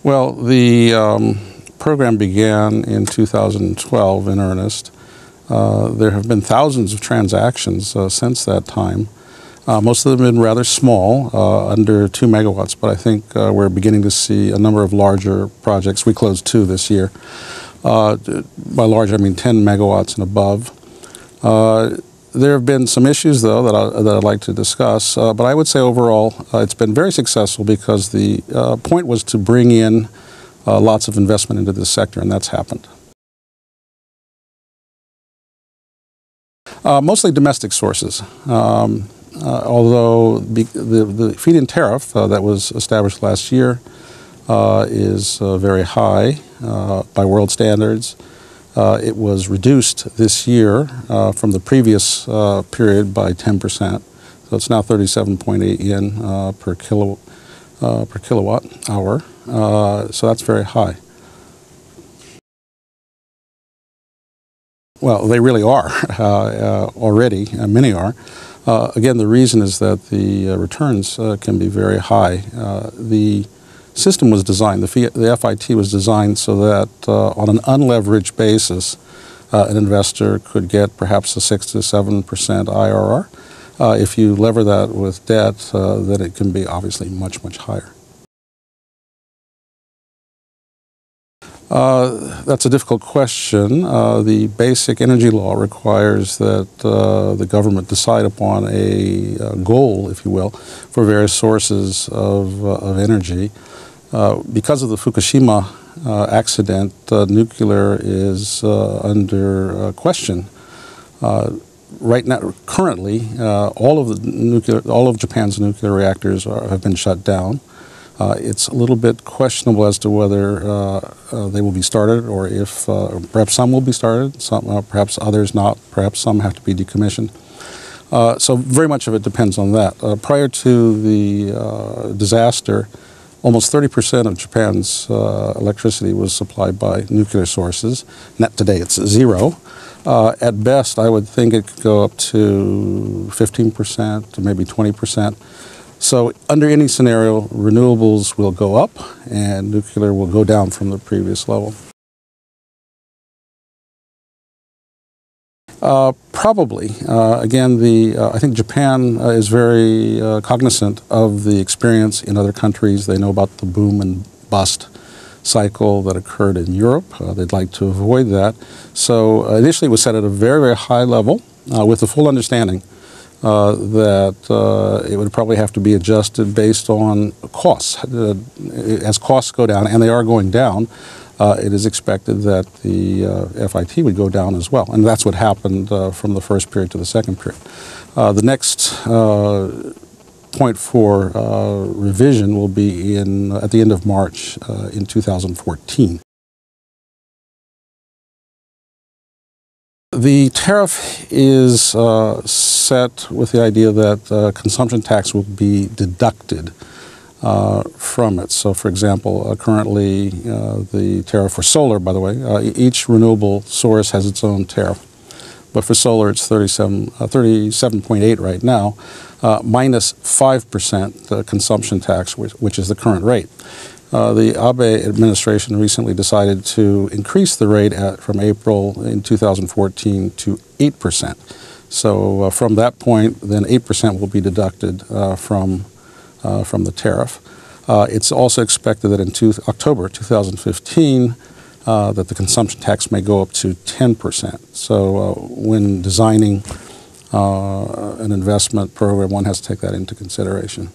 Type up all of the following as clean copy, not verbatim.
Well, the program began in 2012 in earnest. There have been thousands of transactions since that time. Most of them have been rather small, under 2 megawatts, but I think we're beginning to see a number of larger projects. We closed 2 this year. By large, I mean 10 megawatts and above. There have been some issues, though, that I'd like to discuss, but I would say overall it's been very successful because the point was to bring in lots of investment into this sector, and that's happened. Mostly domestic sources, although the feed-in tariff that was established last year is very high by world standards. It was reduced this year from the previous period by 10%. So it's now 37.8 yen per kilowatt hour. So that's very high. Well, they really are already. Many are. Again, the reason is that the returns can be very high. The system was designed, the FIT was designed so that on an unleveraged basis, an investor could get perhaps a 6 to 7% IRR. If you lever that with debt, then it can be obviously much, much higher. That's a difficult question. The basic energy law requires that the government decide upon a goal, if you will, for various sources of energy. Because of the Fukushima accident, nuclear is under question. Right now, currently, all of Japan's nuclear reactors have been shut down. It's a little bit questionable as to whether they will be started, or if perhaps some will be started, perhaps others not, perhaps some have to be decommissioned. So very much of it depends on that. Prior to the disaster, almost 30% of Japan's electricity was supplied by nuclear sources. Net today, it's 0. At best, I would think it could go up to 15% to maybe 20%. So under any scenario, renewables will go up and nuclear will go down from the previous level. Probably. Again, I think Japan is very cognizant of the experience in other countries. They know about the boom and bust cycle that occurred in Europe. They'd like to avoid that. So initially it was set at a very, very high level with the full understanding that it would probably have to be adjusted based on costs. As costs go down, and they are going down, it is expected that the FIT would go down as well. And that's what happened from the first period to the second period. The next point for revision will be at the end of March in 2014. The tariff is set with the idea that consumption tax will be deducted from it. So, for example, currently the tariff for solar, by the way, each renewable source has its own tariff. But for solar, it's 37.8 right now, minus 5% consumption tax, which is the current rate. The Abe administration recently decided to increase the rate from April in 2014 to 8%. So from that point, then 8% will be deducted from the tariff. It's also expected that in October 2015, that the consumption tax may go up to 10%. So when designing an investment program, one has to take that into consideration.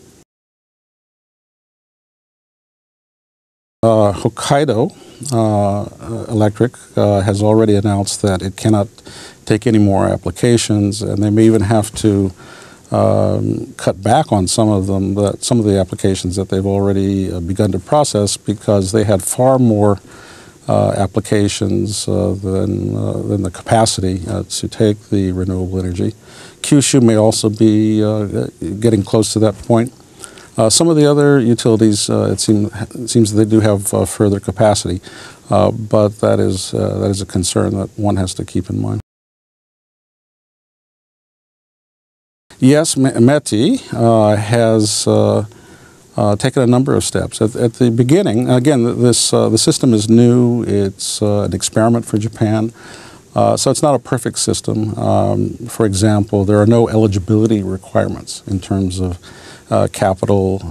Hokkaido Electric has already announced that it cannot take any more applications, and they may even have to cut back on some of the applications that they've already begun to process, because they had far more applications than the capacity to take the renewable energy. Kyushu may also be getting close to that point. Some of the other utilities, it seems they do have further capacity, but that is a concern that one has to keep in mind. Yes, METI has taken a number of steps. At the beginning, again, the system is new. It's an experiment for Japan. So it's not a perfect system. For example, there are no eligibility requirements in terms of capital,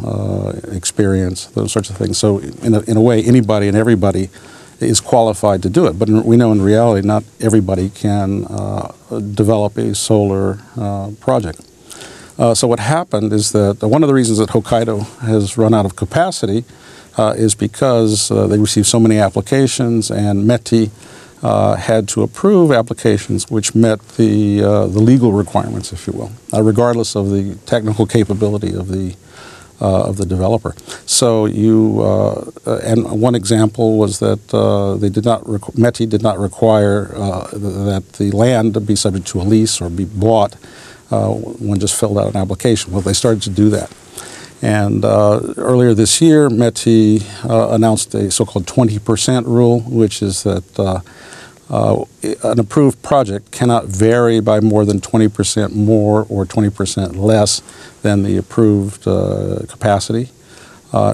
experience, those sorts of things. So in a way, anybody and everybody is qualified to do it. But we know in reality, not everybody can develop a solar project. So what happened is that one of the reasons that Hokkaido has run out of capacity is because they received so many applications, and METI had to approve applications which met the legal requirements, if you will, regardless of the technical capability of the developer. So and one example was that METI did not require that the land be subject to a lease or be bought. One just filled out an application. Well, they started to do that. And earlier this year, METI announced a so-called 20% rule, which is that an approved project cannot vary by more than 20% more or 20% less than the approved capacity.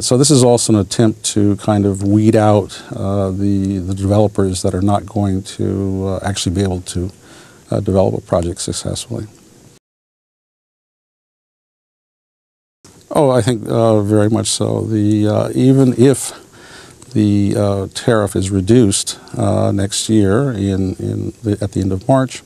So this is also an attempt to kind of weed out the developers that are not going to actually be able to develop a project successfully. Oh, I think very much so. Even if the tariff is reduced next year at the end of March,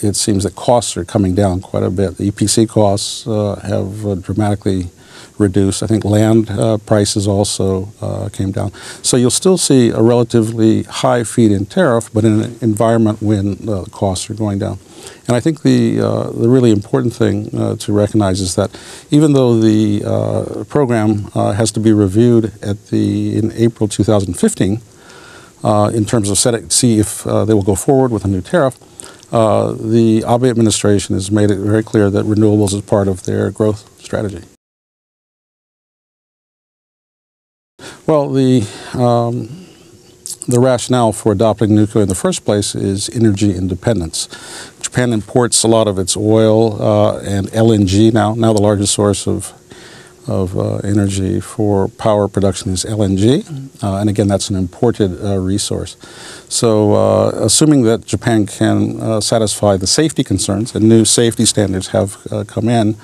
it seems that costs are coming down quite a bit. The EPC costs have dramatically reduced. I think land prices also came down. So you'll still see a relatively high feed-in tariff, but in an environment when the costs are going down. And I think the really important thing to recognize is that even though the program has to be reviewed in April 2015, in terms of see if they will go forward with a new tariff, the Abe administration has made it very clear that renewables is part of their growth strategy. Well, the rationale for adopting nuclear in the first place is energy independence. Japan imports a lot of its oil and LNG now. Now the largest source of energy for power production is LNG, and again, that's an imported resource. So assuming that Japan can satisfy the safety concerns, and new safety standards have come in,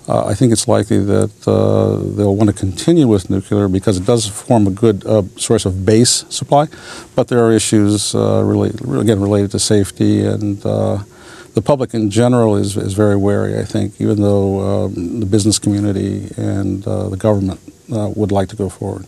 I think it's likely that they'll want to continue with nuclear because it does form a good source of base supply, but there are issues again related to safety, and the public in general is very wary, I think, even though the business community and the government would like to go forward.